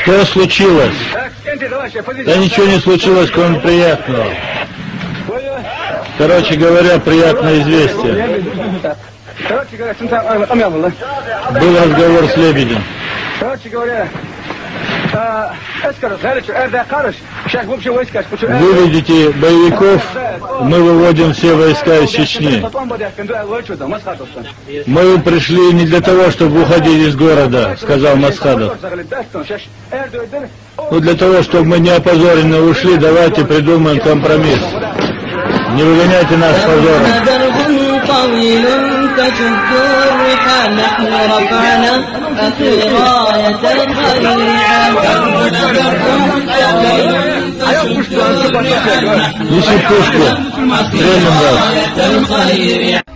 Что случилось? Да ничего не случилось, кроме приятного. Короче говоря, приятное известие. Был разговор с Лебедем. Выведите боевиков, мы выводим все войска из Чечни. Мы пришли не для того, чтобы уходить из города, сказал Масхадов. Но для того, чтобы мы не опозоренно ушли, давайте придумаем компромисс. Не выгоняйте нас с позором. Неси пушку, стрельнем вас.